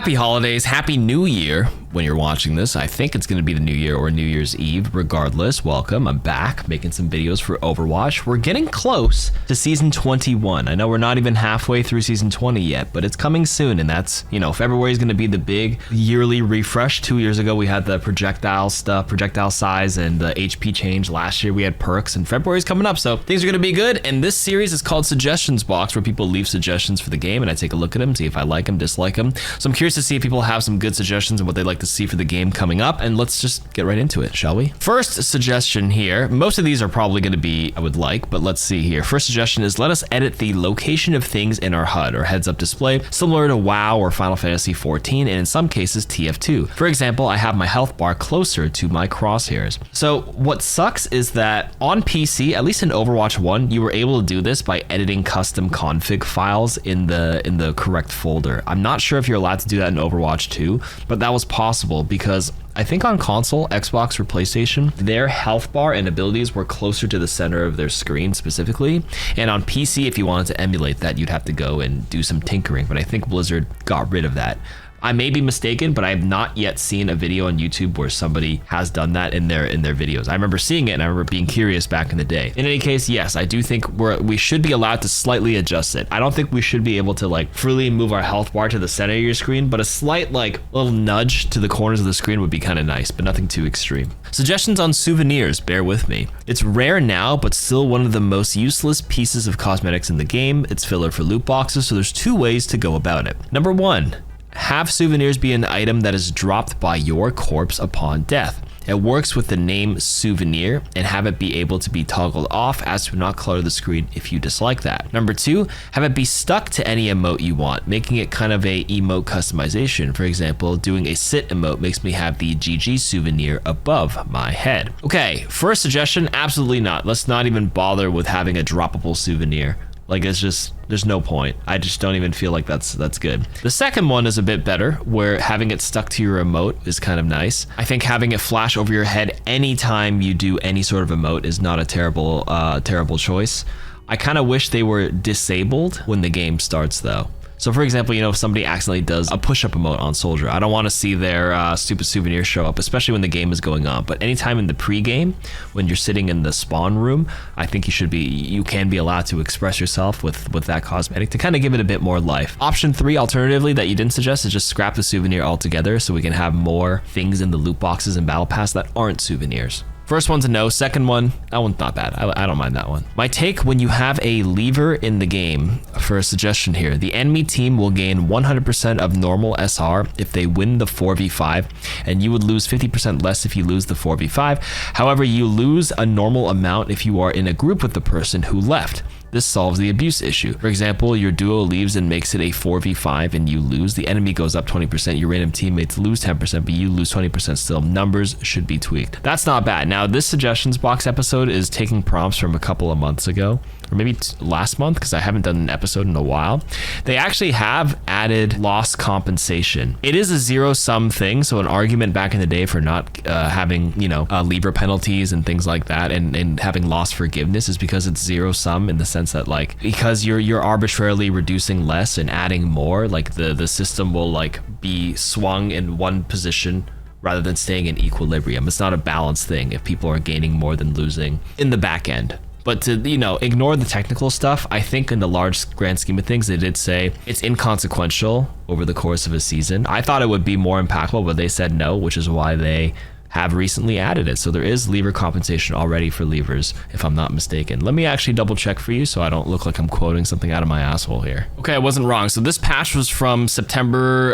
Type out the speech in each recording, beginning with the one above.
Happy holidays, happy new year. When you're watching this, I think it's going to be the new year or New Year's Eve. Regardless, welcome. I'm back making some videos for Overwatch. We're getting close to season 21. I know we're not even halfway through season 20 yet, but it's coming soon. And that's, February is going to be the big yearly refresh. 2 years ago, we had the projectile stuff, projectile size and the HP change. Last year, we had perks, and February's coming up. So things are going to be good. And this series is called Suggestions Box, where people leave suggestions for the game and I take a look at them, see if I like them, dislike them. So I'm curious to see if people have some good suggestions and what they'd like to see for the game coming up, and let's just get right into it, shall we? First suggestion here, most of these are probably going to be I would like, but let's see here. First suggestion is let us edit the location of things in our HUD or heads up display, similar to WoW or Final Fantasy 14, and in some cases TF2. For example, I have my health bar closer to my crosshairs. So what sucks is that on PC, at least in Overwatch 1, you were able to do this by editing custom config files in the correct folder. I'm not sure if you're allowed to do that in Overwatch 2, but that was possible because I think on console, Xbox or PlayStation, their health bar and abilities were closer to the center of their screen specifically. And on PC, if you wanted to emulate that, you'd have to go and do some tinkering. But I think Blizzard got rid of that. I may be mistaken, but I have not yet seen a video on YouTube where somebody has done that in their videos. I remember seeing it and I remember being curious back in the day. In any case, yes, I do think we should be allowed to slightly adjust it. I don't think we should be able to freely move our health bar to the center of your screen, but a slight little nudge to the corners of the screen would be kind of nice, but nothing too extreme. Suggestions on souvenirs, bear with me. It's rare now, but still one of the most useless pieces of cosmetics in the game. It's filler for loot boxes, so there's two ways to go about it. Number one, have souvenirs be an item that is dropped by your corpse upon death. It works with the name Souvenir, and have it be able to be toggled off as to not clutter the screen if you dislike that. Number two, have it be stuck to any emote you want, making it kind of a emote customization. For example, doing a sit emote makes me have the GG Souvenir above my head. Okay, first suggestion, absolutely not. Let's not even bother with having a droppable souvenir. There's no point. I just don't even feel like that's good. The second one is a bit better, where having it stuck to your emote is kind of nice. I think having it flash over your head anytime you do any sort of emote is not a terrible choice. I kind of wish they were disabled when the game starts though. So for example, if somebody accidentally does a push-up emote on Soldier, I don't want to see their stupid souvenir show up, especially when the game is going on. But anytime in the pre-game, when you're sitting in the spawn room, I think you can be allowed to express yourself with that cosmetic to kind of give it a bit more life. Option 3, alternatively, that you didn't suggest is just scrap the souvenir altogether so we can have more things in the loot boxes and battle pass that aren't souvenirs. First one's a no. Second one, that one's not bad. I don't mind that one. My take, when you have a lever in the game, for a suggestion here, the enemy team will gain 100% of normal SR if they win the 4v5, and you would lose 50% less if you lose the 4v5. However, you lose a normal amount if you are in a group with the person who left. This solves the abuse issue. For example, your duo leaves and makes it a 4v5 and you lose. The enemy goes up 20%, your random teammates lose 10%, but you lose 20% still. Numbers should be tweaked. That's not bad. Now, this suggestions box episode is taking prompts from a couple of months ago, or maybe last month, because I haven't done an episode in a while. They actually have added loss compensation. It is a zero-sum thing, so an argument back in the day for not having, lever penalties and things like that, and having loss forgiveness is because it's zero-sum in the sense that because you're arbitrarily reducing less and adding more, the system will be swung in one position rather than staying in equilibrium. It's not a balanced thing if people are gaining more than losing in the back end. But to, ignore the technical stuff, I think in the large grand scheme of things, they did say it's inconsequential over the course of a season. I thought it would be more impactful, but they said no, which is why they have recently added it. So there is lever compensation already for levers, if I'm not mistaken. Let me actually double check for you so I don't look like I'm quoting something out of my asshole here. Okay, I wasn't wrong. So this patch was from September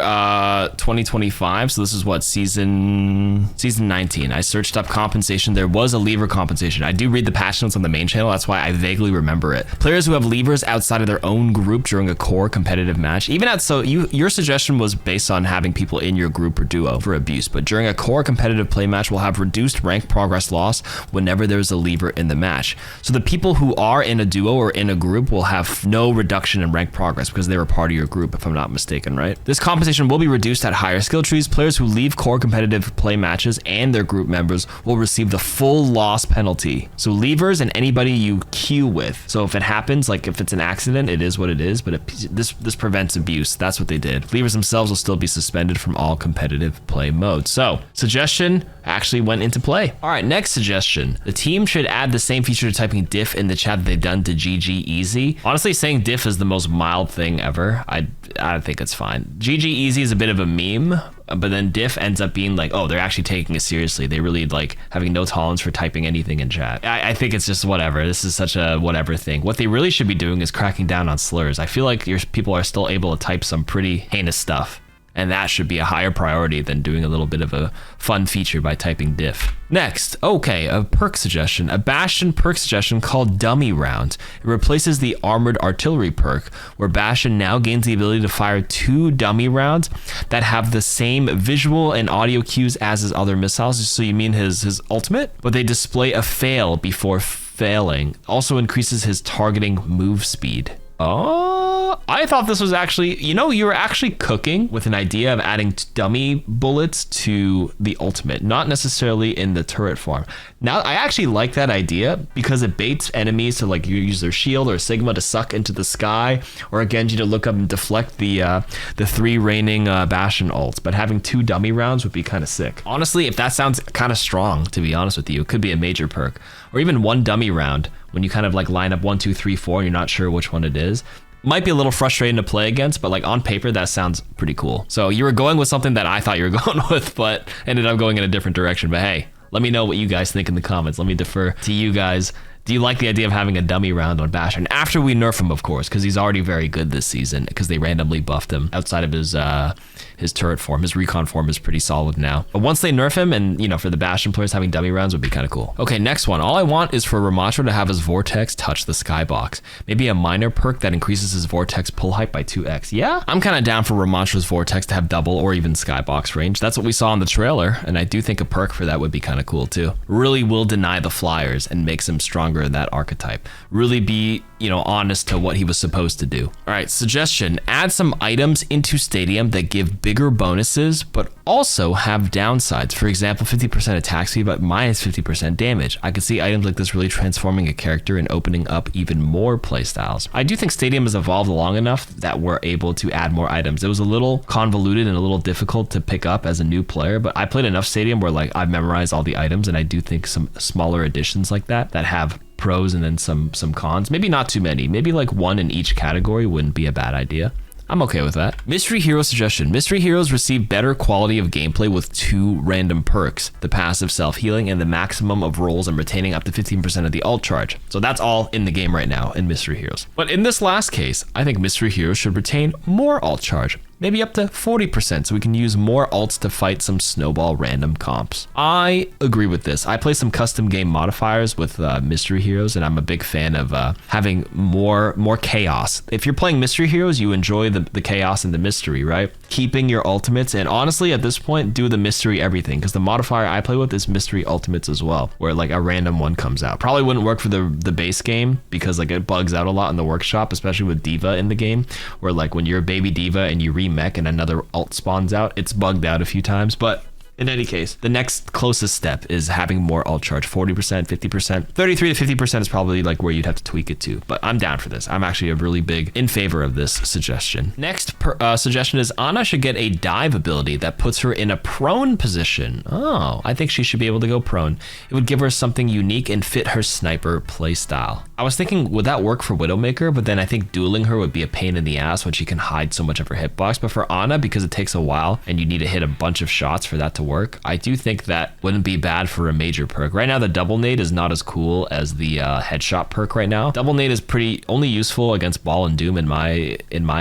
2025. So this is what, season 19. I searched up compensation. There was a lever compensation. I do read the patch notes on the main channel. That's why I vaguely remember it. Players who have levers outside of their own group during a core competitive match, your suggestion was based on having people in your group or duo for abuse, but during a core competitive play match will have reduced rank progress loss whenever there's a lever in the match. So the people who are in a duo or in a group will have no reduction in rank progress because they were part of your group, if I'm not mistaken, right? This compensation will be reduced at higher skill trees. Players who leave core competitive play matches and their group members will receive the full loss penalty. So levers and anybody you queue with. So if it happens, like if it's an accident, it is what it is, but this prevents abuse. That's what they did. Levers themselves will still be suspended from all competitive play modes. So suggestion actually went into play. All right, next suggestion. The team should add the same feature to typing diff in the chat that they've done to GG Easy. Honestly, saying diff is the most mild thing ever. I think it's fine. GG Easy is a bit of a meme, but then diff ends up being like, oh, they're actually taking it seriously. They really like having no tolerance for typing anything in chat. I think it's just whatever. This is such a whatever thing. What they really should be doing is cracking down on slurs. I feel like your people are still able to type some pretty heinous stuff, and that should be a higher priority than doing a little bit of a fun feature by typing diff. Next, okay, a perk suggestion, a Bastion perk suggestion called Dummy Round. It replaces the Armored Artillery perk, where Bastion now gains the ability to fire 2 dummy rounds that have the same visual and audio cues as his other missiles. So you mean his ultimate? But they display a fail before failing. Also increases his targeting move speed. Oh, I thought this was actually, you know, you were actually cooking with an idea of adding dummy bullets to the ultimate, not necessarily in the turret form. Now, I actually like that idea because it baits enemies to like you use their shield or Sigma to suck into the sky, or a Genji to look up and deflect the 3 reigning Bastion ults. But having 2 dummy rounds would be kind of sick. Honestly, if that sounds kind of strong, to be honest with you, it could be a major perk. Or even 1 dummy round when you kind of like line up 1, 2, 3, 4 and you're not sure which one it is. Might be a little frustrating to play against, but like on paper, that sounds pretty cool. So you were going with something that I thought you were going with, but ended up going in a different direction. But hey, let me know what you guys think in the comments. Let me defer to you guys. Do you like the idea of having a dummy round on Bastion? After we nerf him, of course, because he's already very good this season, because they randomly buffed him outside of his turret form. His recon form is pretty solid now. But once they nerf him, and you know, for the Bastion players, having dummy rounds would be kind of cool. Okay, next one. All I want is for Ramattra to have his Vortex touch the skybox. Maybe a minor perk that increases his Vortex pull height by 2x. Yeah, I'm kind of down for Ramattra's Vortex to have double or even skybox range. That's what we saw in the trailer, and I do think a perk for that would be kind of cool too. Really will deny the flyers and makes him stronger in that archetype. Really be, you know, honest to what he was supposed to do. All right, suggestion, add some items into Stadium that give bigger bonuses, but also have downsides. For example, 50% attack speed, but minus 50% damage. I could see items like this really transforming a character and opening up even more playstyles. I do think Stadium has evolved long enough that we're able to add more items. It was a little convoluted and a little difficult to pick up as a new player, but I played enough Stadium where like I've memorized all the items, and I do think some smaller additions like that have pros and then some cons. Maybe not too many. Maybe like 1 in each category wouldn't be a bad idea. I'm okay with that. Mystery Hero suggestion. Mystery Heroes receive better quality of gameplay with 2 random perks, the passive self-healing and the maximum of rolls and retaining up to 15% of the ult charge. So that's all in the game right now in Mystery Heroes. But in this last case, I think Mystery Heroes should retain more ult charge. Maybe up to 40%, so we can use more ults to fight some snowball random comps. I agree with this. I play some custom game modifiers with Mystery Heroes, and I'm a big fan of having more chaos. If you're playing Mystery Heroes, you enjoy the chaos and the mystery, right? Keeping your ultimates, and honestly, at this point, do the mystery everything, because the modifier I play with is mystery ultimates as well, where like a random one comes out. Probably wouldn't work for the base game, because like it bugs out a lot in the workshop, especially with Diva in the game, where like when you're a baby Diva and you mech and another ult spawns out, it's bugged out a few times. But in any case, the next closest step is having more ult charge, 40%, 50%, 33 to 50% is probably like where you'd have to tweak it to, but I'm down for this. I'm actually a really big in favor of this suggestion. Next suggestion is Ana should get a dive ability that puts her in a prone position. Oh, I think she should be able to go prone. It would give her something unique and fit her sniper playstyle. I was thinking, would that work for Widowmaker? But then I think dueling her would be a pain in the ass when she can hide so much of her hitbox. But for Ana, because it takes a while and you need to hit a bunch of shots for that to work, I do think that wouldn't be bad for a major perk. Right now, the double nade is not as cool as the headshot perk right now. Double nade is pretty only useful against Ball and Doom in my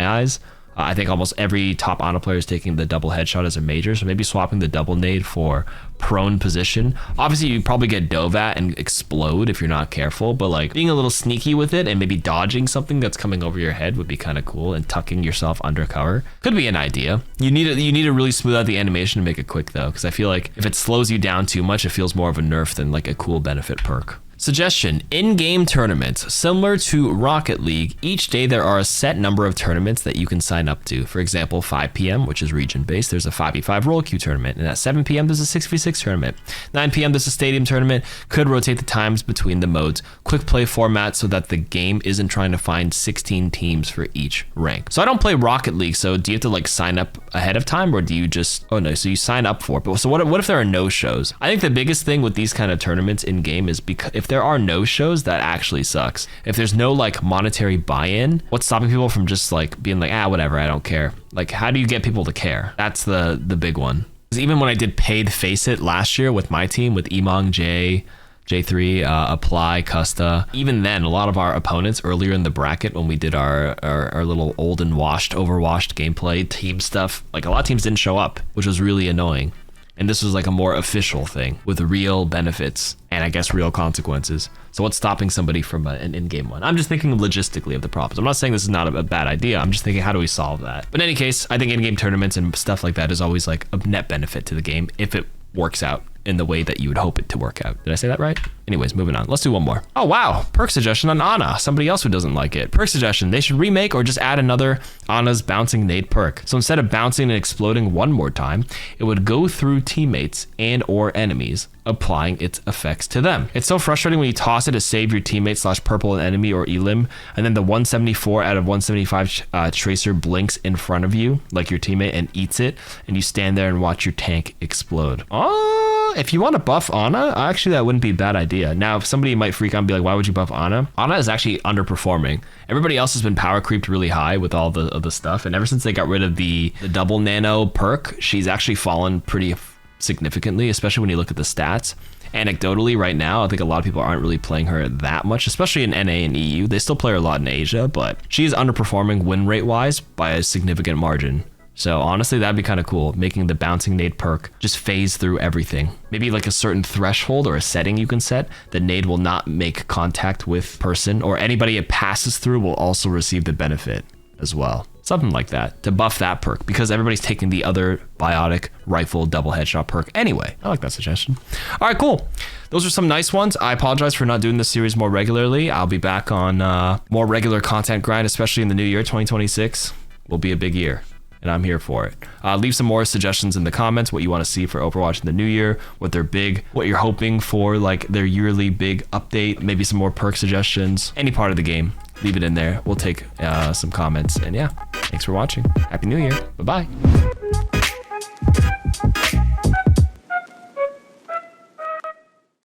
eyes. I think almost every top Ana player is taking the double headshot as a major, so maybe swapping the double nade for prone position. Obviously, you probably get Dovat and explode if you're not careful, but like being a little sneaky with it and maybe dodging something that's coming over your head would be kind of cool, and tucking yourself under cover could be an idea. You need to really smooth out the animation to make it quick though, because I feel like if it slows you down too much, it feels more of a nerf than like a cool benefit perk. Suggestion: in-game tournaments. Similar to Rocket League, each day there are a set number of tournaments that you can sign up to. For example, 5 p.m., which is region-based, there's a 5v5 roll queue tournament, and at 7 p.m. there's a 6v6 tournament. 9 p.m. there's a stadium tournament. Could rotate the times between the modes. Quick play format so that the game isn't trying to find 16 teams for each rank. So I don't play Rocket League, so do you have to like sign up ahead of time, or do you just, oh no, so you sign up for it. But so what if there are no shows? I think the biggest thing with these kind of tournaments in game is because if there are no shows, that actually sucks. If there's no like monetary buy-in, what's stopping people from just like being like, whatever, I don't care? Like, how do you get people to care? That's the big one. Because even when I did paid Face It last year with my team, with Emong, J3, Apply, Custa, even then, a lot of our opponents earlier in the bracket when we did our little old and overwashed gameplay team stuff, like a lot of teams didn't show up, which was really annoying. And this was like a more official thing with real benefits and I guess real consequences. So what's stopping somebody from an in-game one? I'm just thinking logistically of the problems. I'm not saying this is not a bad idea. I'm just thinking, how do we solve that? But in any case, I think in-game tournaments and stuff like that is always like a net benefit to the game if it works out in the way that you would hope it to work out. Did I say that right? Anyways, moving on. Let's do one more. Oh, wow. Perk suggestion on Ana. Somebody else who doesn't like it. Perk suggestion. They should remake or just add another Ana's bouncing nade perk. So instead of bouncing and exploding one more time, it would go through teammates and or enemies, applying its effects to them. It's so frustrating when you toss it to save your teammate / purple enemy or elim, and then the 174 out of 175 tracer blinks in front of you, like your teammate, and eats it, and you stand there and watch your tank explode. Oh, if you want to buff Ana, actually that wouldn't be a bad idea. Now, if somebody might freak out and be like, why would you buff Ana? Ana is actually underperforming. Everybody else has been power creeped really high with all the stuff, and ever since they got rid of the double nano perk, she's actually fallen pretty significantly, especially when you look at the stats. Anecdotally, right now, I think a lot of people aren't really playing her that much, especially in NA and EU. They still play her a lot in Asia, but she is underperforming win rate wise by a significant margin. So honestly, that'd be kind of cool, making the bouncing nade perk just phase through everything. Maybe like a certain threshold or a setting you can set. The nade will not make contact with person, or anybody it passes through will also receive the benefit as well. Something like that to buff that perk, because everybody's taking the other biotic rifle double headshot perk anyway. I like that suggestion. All right, cool. Those are some nice ones. I apologize for not doing this series more regularly. I'll be back on more regular content grind, especially in the new year. 2026 will be a big year, and I'm here for it. Leave some more suggestions in the comments, what you want to see for Overwatch in the new year, what you're hoping for, like their yearly big update, maybe some more perk suggestions, any part of the game. Leave it in there. We'll take some comments, and yeah, thanks for watching. Happy New Year. Bye-bye.